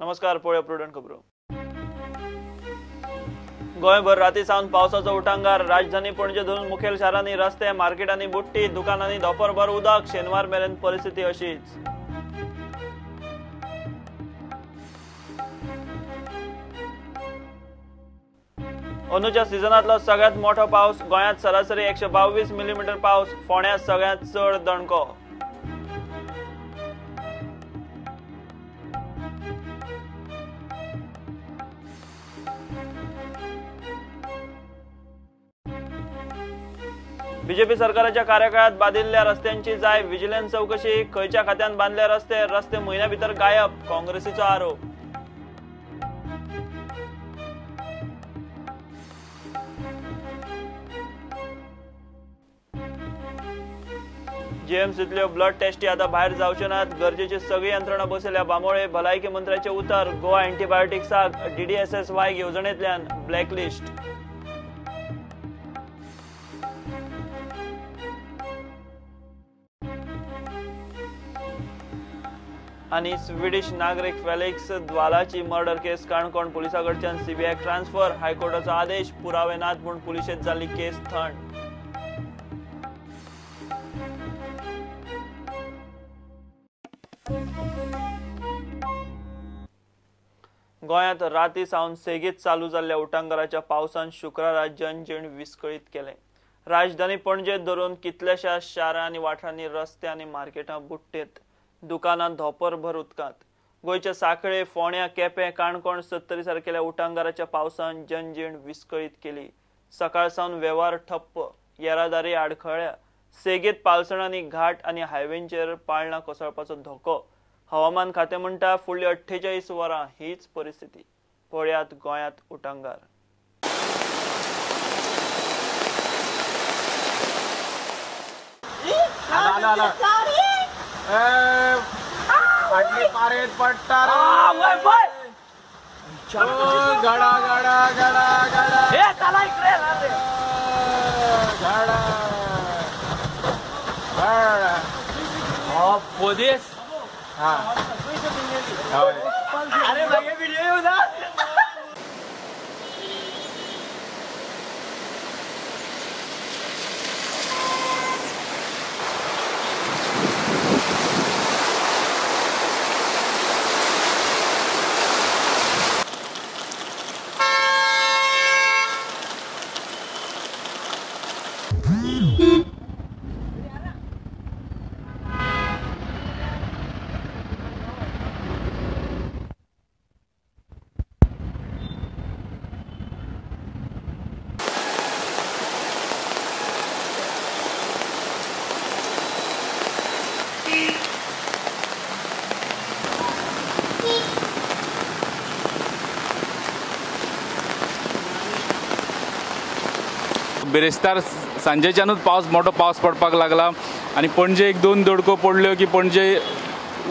नमस्कार, पळया प्रुडंट खबरो. गोंयभर राती सावन पावसाचो उटंगार. राजधानी पणजे धरून मुखेल शारांनी रस्ते, मार्केटांनी बुट्टी, दुकानांनी दोपरभर उदक. शेनवार मेरेन परिस्थिती अशीच. अंदूच्या सिजनातलो सगळ्यात मोठो पावस. गोंयांत सरासरी 122 मिलीमीटर पावस. फोंड्यांत सगळ्यात चड दणको. बीजेपी सरकाराच्या कार्यकाळात बांदिल्ल्या रस्त्यांची जाय. विजिलन्स चौकशी. खंयच्या खात्यान बांदले रस्ते म्हयन्या भितर गायब. काँग्रेसीचो आरोप. जीएमसीतल्यो ब्लड टेस्टी आता भायर जावच्यो नात. गरजेची सगळी यंत्रणा बसयल्या बांबोळे. भलायकी मंत्र्याचे उतर. गोवा अँटीबायोटिक्साक DDSSY येवजणेंतल्यान ब्लॅकलिस्ट. आणि स्वीडिश नागरिक फेलिक्स द्वालाची मर्डर केस काणकोण पुलिसाकडच्यान CBI ट्रान्सफर. हायकोर्टाचो आदेश. पुरावे नात म्हूण पुलिशेंत जाल्ली केस थंड. गोंयांत राती सावन सेगीत चालू जाल्ल्या उटंगाराच्या पावसान शुक्रारा जनजीण विस्कळीत केलें. राजधानी पणजेत धरून कितल्याशा शारां आनी वाठारांनी रस्ते आनी मार्केटां बुट्टेत. दुकानां धोपरभर उदकांत. गोंयच्या सांखळे, फोंड्या, केपें, काणकोण 70 सारकेल्या उटंगाराच्या पावसान जनजीण विस्कळीत केली. सकाळ सावन वेव्हार ठप्प. येरादारी आडखळ्ळ्या. सेगीत पालसणांनी घाट आनी हायवेंचेर पाळणां कोसळपाचो धोको. हवामान खातें म्हणटा फुडलीं 48 वरां हीच परिस्थिती. पळयात गोंयांत उटंगार. फाटली पारेत पडटा गडा गडा गडा गडा चला इकडे गडा गडा पोदेस. हा अरे मागे व्हिडिओ येऊ ना. बेरेस्तार सांजेच्यानूच मोठो पावस पडपाक लागला आणि पणजे एक दोन दोडको पडल्यो की पणजे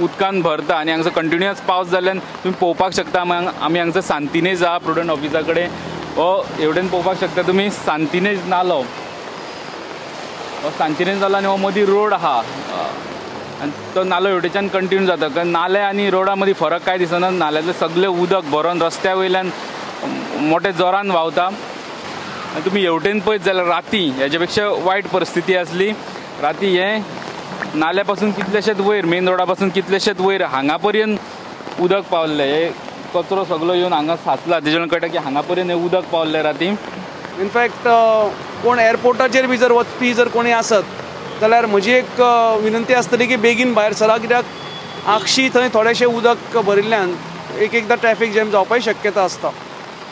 उदकान भरता आणि हांगसर कंटिन्युअस पावस जाल्ल्यान तुम्ही पळोवपाक शकता. आमी हांगसर सांतिनेज आहा प्रुडंट ऑफिसा कडेन. हो एवढेन पळोवपाक शकता तुम्ही सांतिनेज नालो. हो सांतिनेज नालो आनी हो मदीं रोड आहा आनी तो नालो हेवटेच्यान कंटिन्यू जाता. कारण नाले आनी रोडा मदीं फरक काय दिसना. नाल्यातलें सगळें उदक भरोन रस्त्या वयल्यान मोठ्या जोरान व्हांवता. तुम्ही हेवटेन पळयत जाल्यार राती हेच्या पेक्षा वायट परिस्थिती आसली. राती हे नाल्यापासून कितलेशेच वयर, मेन रोडा पासून कितलेशेच वयर हांगा पर्यंत उदक पावल्लें. हे कचरो सगळो येवन हांगा साचला. तेजे कळटा की हांगा पर्यंत हे उदक पावल्लें राती. इनफॅक्ट कोण एअरपोर्टाचेर बी जर वचपी जर कोणी आसत जाल्यार म्हजी एक विनंती आसतली की बेगीन भायर सरा. कित्याक आगशी थंय थोडेशें उदक भरिल्ल्यान एकदां ट्रॅफिक जॅम जावपाची शक्यता आसता.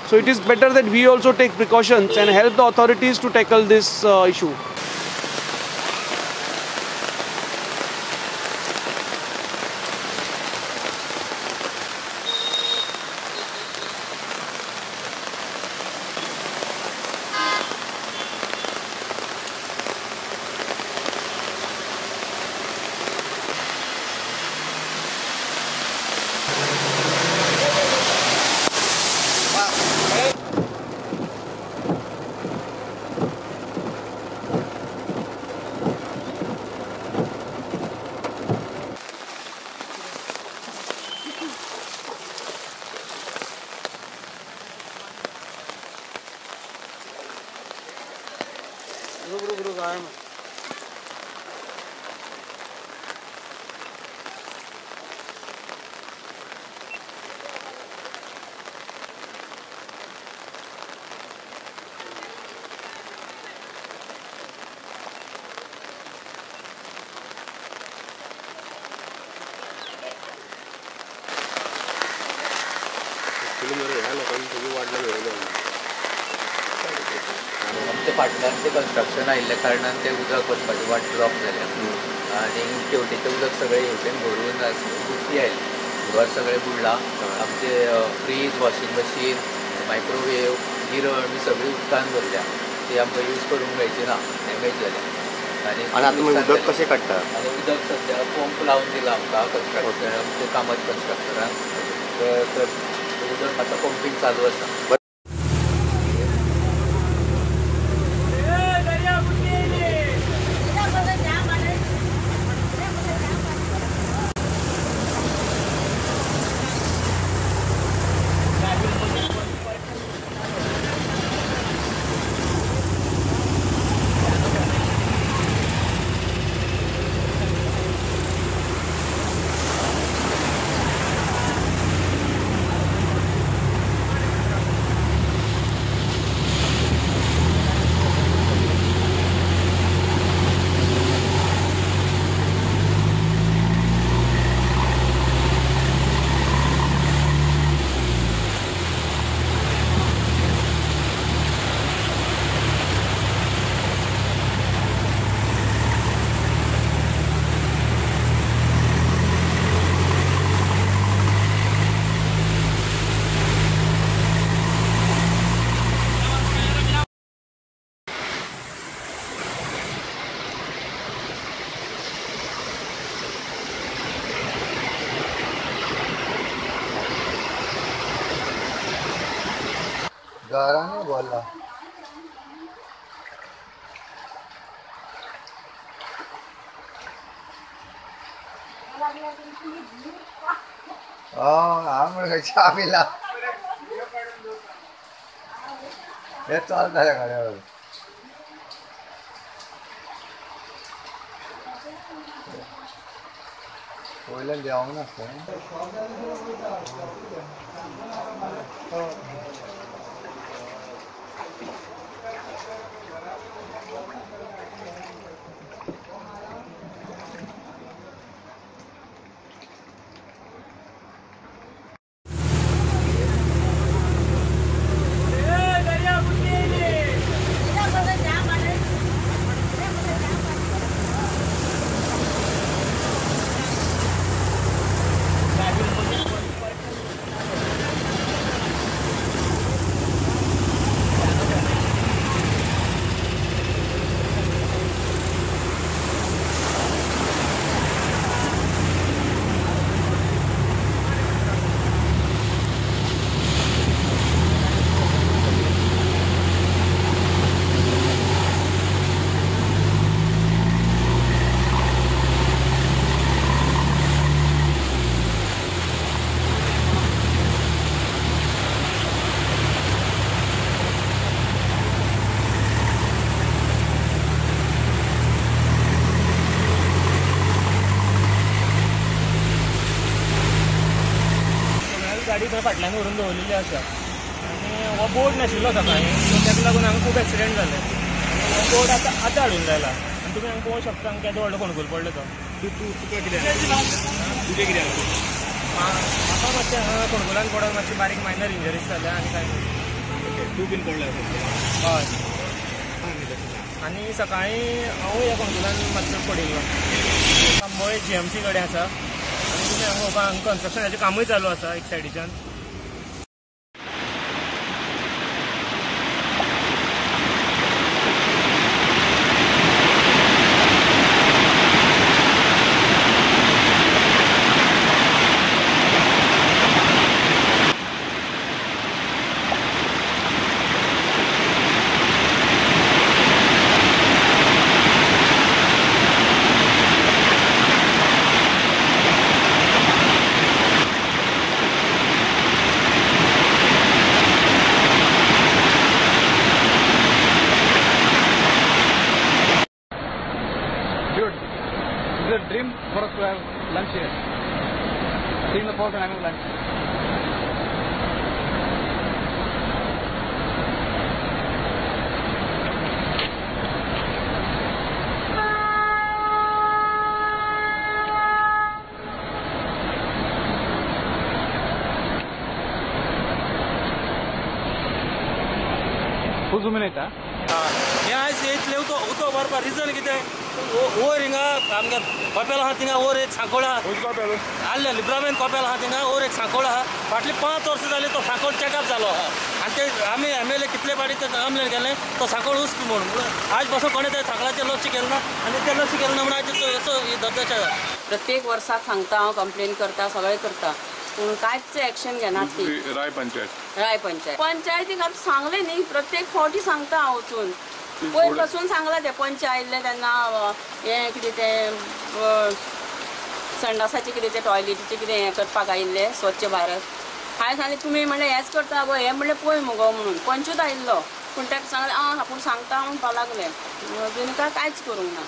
So it is better that we also take precautions and help the authorities to tackle this issue. आमच्या फाटल्यान ते कन्स्ट्रक्शन आयिल्ल्या कारणान ते उदक वचपाची वाट ब्लॉक जाल्या आनी शेवटेचें उदक सगळें येवटेन भरून बुट्टी आयली घर सगळें बुडलां आमचे फ्रीज वॉशिंग मशीन मायक्रोवेव गिरण बी सगळी उदकान भरल्या ती आमकां यूज करूंक मेळची ना डॅमेज जाल्या आनी आतां उदक कशें काडटा आनी उदक सद्या पंप लावन दिला आमकां कन्स्ट्रक्शन आमच्या कामात कन्स्ट्रक्टरान तर उदक आतां पंपींग चालू आसा. गाराने बोला आम्हाला चहा पिला हे चालत झाल्या गाड्यावर पहिल्या द्यावं नसतं गाडी थंय फाटल्यान व्हरून दवरलेली आसा आनी हो बोर्ड नाशिल्लो सकाळीं सो ताका लागून हांगा खूब एक्सिडेंट जाले आनी हो बोर्ड आतां हाडून जायला आनी तुमी हांगा पळोवंक शकता हांगा केदो व्हडलो फोंडकूल पडलो तो तुका कितें तुजें कितें म्हाका मातशें हांगा फोंडकुलान पडोन मातशी बारीक मायनर इंजरीज जाल्या आनी कांय ना तूं बीन पडला हय आनी सकाळीं हांवूय ह्या फोंडकुलान मातसो पडिल्लो कांबोळे GMC कडेन आसा आनी तुमी हांगा कन्स्ट्रक्शनाचें कामूय चालू आसा एक सायडीच्यान तुमी येता हे आयज इतले उदक भरपा रिजन कितें वयर हिंगा आमगे कपेल आहा थिंगा वयर एक सांकोळ आहा आल्ले लिब्रामेन कपेल आहा थिंगा वयर एक सांकोळ आहा फाटली 5 वर्सां जाली तो सांकोळ चॅकअप जालो आहा आनी ते आमी MLA कितले फाटी ते कंप्लेन केलें तो सांकोळ उस्की म्हणून आज पासून कोणें ते सांकळाचेर लक्ष केलें ना आनी ते लक्ष केलें ना म्हणून आज तो असो धबधब्याच्या प्रत्येक वर्साक सांगता हांव कंप्लेन करता सगळें करता पूण कांयच एक्शन घेनात ती राय पंचायतीक आतां सांगलें न्ही प्रत्येक फावटी सांगता हांव वचून पयर पासून सांगलां ते पंच आयिल्ले तेन्ना हें कितें तें संडासाचें कितें तें टॉयलेटीचें कितें हें करपाक आयिल्ले स्वच्छ भारत हांवें सांगलें तुमी म्हणलें हेंच करता गो हें म्हणलें पळय मुगो म्हणून पंचूच आयिल्लो पूण ताका सांगलें आपूण सांगता म्हणून लागलें अजून कांयच करूंक ना.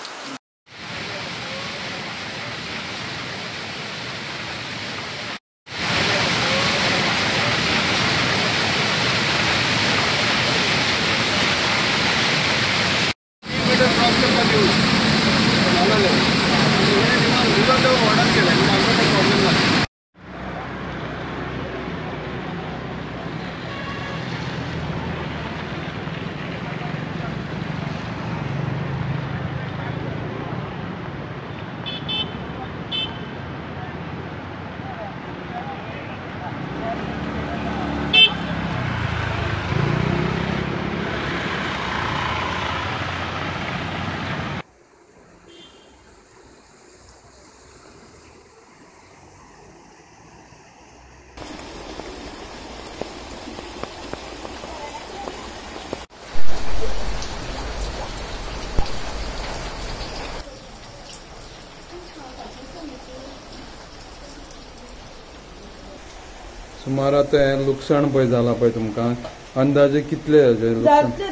सुमार आतां हें लुकसाण पळय जालां पळय तुमकां अंदाजे कितले जातले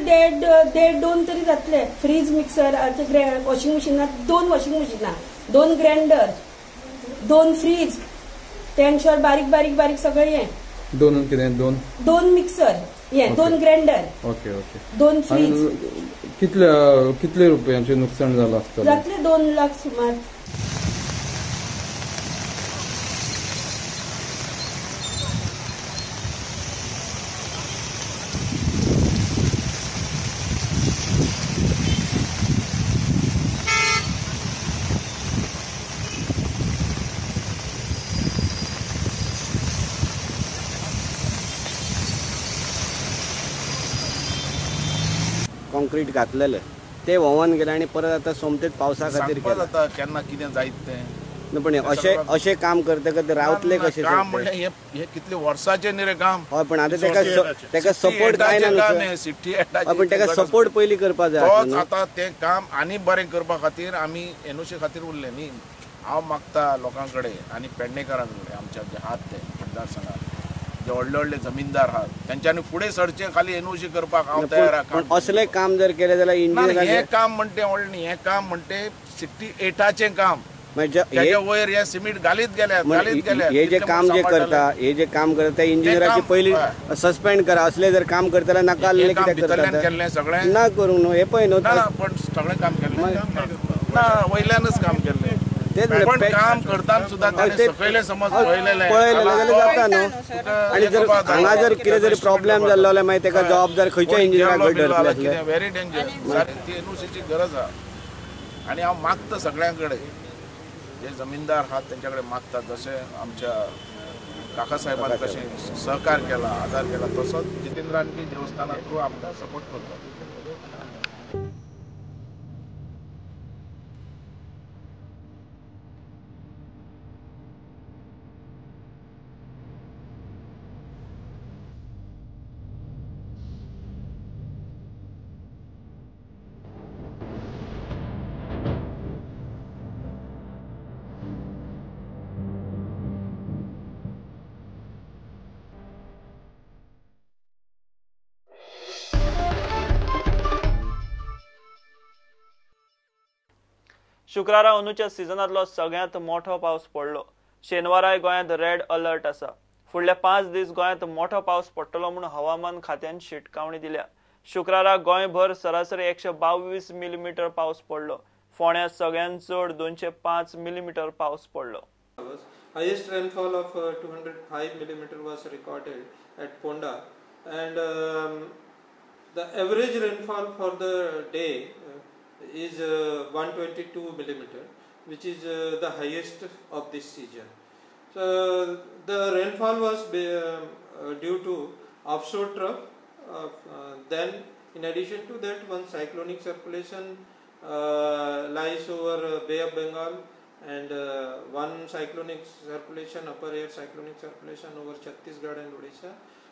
देड दोन तरी जातले. फ्रीज मिक्सर वॉशिंग मशीनात 2 वॉशिंग मशीनां 2 ग्राइंडर 2 फ्रीज टेन्शर बारीक बारीक बारीक सगळें हें 2 कितें 2 मिक्सर हें 2 ग्राइंडर ओके ओके 2 फ्रीज कितले रुपयांचें नुकसाण जालां आसतलें जातले 2 लाख सुमार. कॉन्क्रीट घातलेले ते व्हांवन गेले आणि परत आता सोमतेच पावसा खातीर केला केन्ना कितें जायत तें पण अशें काम करतकच रावतले कशें काम म्हणजे हे कितले वर्साचे न्ही रे काम हय पण आतां तेका सपोर्ट काय ना सिटी पण तेका सपोर्ट पयलीं करपा जाय आतां तें काम आनी बरें करपा खातीर आमी एनओसी खातीर उरले न्ही. हांव मागता लोकां कडेन आनी पेडणेकारां कडेन आमच्या जे आहात ते मतदारसंघात जे व्हडले व्हडले जमीनदार आहात तेंच्यांनी फुडें सरचे खाली एनओसी करपाक हांव तयार आहा. असले काम जर केले जाल्यार हे काम म्हणटे व्हडलें न्ही, हें काम म्हणटे 68चें काम त्याच्या वयर हे सिमेंट घालीत गेल्यात हे जे काम करता इंजिनियराची पयली सस्पेंड करा. असले जर काम करता नाका केल्लें सगळें ना करूंक न्हू हे पळय न्हू पण सगळें काम केल्लें ना वयल्यानच काम केल्लें पण काम करताना सुद्धा सकयले समज पळयलेले जाता न्हू. आणि जर हांगा जर कितें जरी प्रॉब्लेम जाल्लो जाल्यार मागीर तेका जबाबदार खंयच्या इंजिनियराक व्हेरी डेंजरस. ती एनओसीची गरज आहा आनी हांव मागता सगळ्यां कडेन जे जमीनदार आहात तेंच्या कडेन मागता जशें आमच्या काका साहेबान कशें सहकार केला आदार केला तसोच जितेंद्रांनी देवस्थाना थ्रू आमकां सपोर्ट करता. शुक्रारा अंदूच्या सिजनातलो सगळ्यात मोठो पावस पडलो. शेनवाराय गोंयांत रेड अलर्ट आसा. फुडले 5 दीस गोंयांत मोठो पावस पडटलो म्हूण हवामान खात्यान शिटकावणी दिल्या. शुक्राराक गोंयभर सरासरी 122 मिलीमीटर पावस पडलो. फोंड्यात सगळ्यांत चड 205 मिलीमीटर पावस पडलो. Highest rainfall of 205 millimeter was recorded at Ponda, and the average rainfall for the day is 122 millimeter, which is the highest of this season. So the rainfall was due to offshore trough. Then in addition to that, one cyclonic circulation lies over Bay of Bengal, and one cyclonic circulation, upper air cyclonic circulation over Chhattisgarh and Odisha,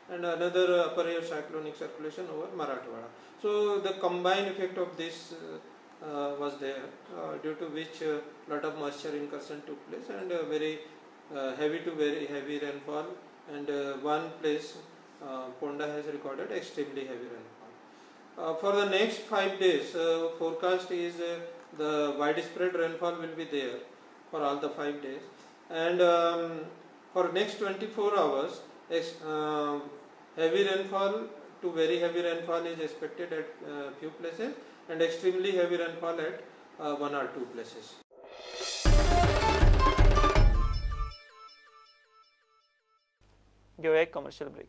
and another upper air cyclonic circulation over Marathwada. So the combined effect of this was there, due to which lot of moisture incursion took place, and very heavy to very heavy rainfall, and one place Ponda has recorded extremely heavy rainfall. For the next 5 days, forecast is the widespread rainfall will be there for all the 5 days, and for next 24 hours heavy rainfall to very heavy rainfall is expected at few places, and extremely heavy rainfall at 1 or 2 places. घेऊया एक commercial break.